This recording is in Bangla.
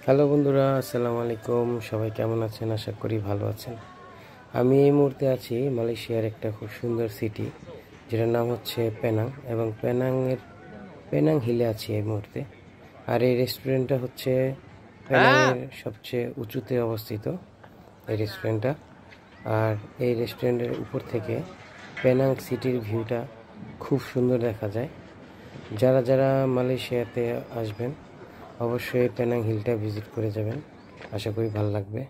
হ্যালো বন্ধুরা, আসসালামু আলাইকুম। সবাই কেমন আছেন? আশা করি ভালো আছেন। আমি এই মুহূর্তে আছি মালয়েশিয়ার একটা খুব সুন্দর সিটি, যেটার নাম হচ্ছে পেনাং, এবং পেনাং হিলে আছি এই মুহূর্তে। আর এই রেস্টুরেন্টটা হচ্ছে পেনাংয়ের সবচেয়ে উঁচুতে অবস্থিত এই রেস্টুরেন্টটা। আর এই রেস্টুরেন্টের উপর থেকে পেনাং সিটির ভিউটা খুব সুন্দর দেখা যায়। যারা যারা মালয়েশিয়াতে আসবেন অবশ্যই পেনাং হিলটা ভিজিট করে যাবেন, আশা করি ভালো লাগবে।